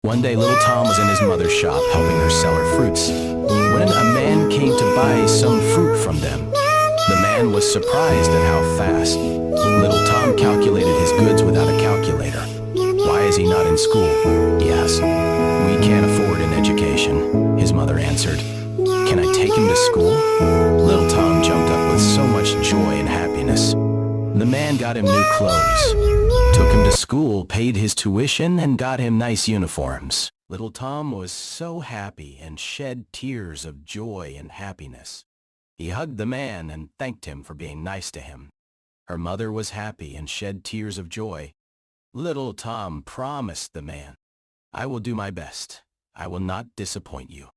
One day, little Tom was in his mother's shop helping her sell her fruits, when a man came to buy some fruit from them. The man was surprised at how fast. Little Tom calculated his goods without a calculator. "Why is he not in school?" he asked. "We can't afford an education," his mother answered. "Can I take him to school?" Little Tom jumped up with so much joy and happiness. The man got him new clothes, took him to school, paid his tuition, and got him nice uniforms. Little Tom was so happy and shed tears of joy and happiness. He hugged the man and thanked him for being nice to him. Her mother was happy and shed tears of joy. Little Tom promised the man, "I will do my best. I will not disappoint you."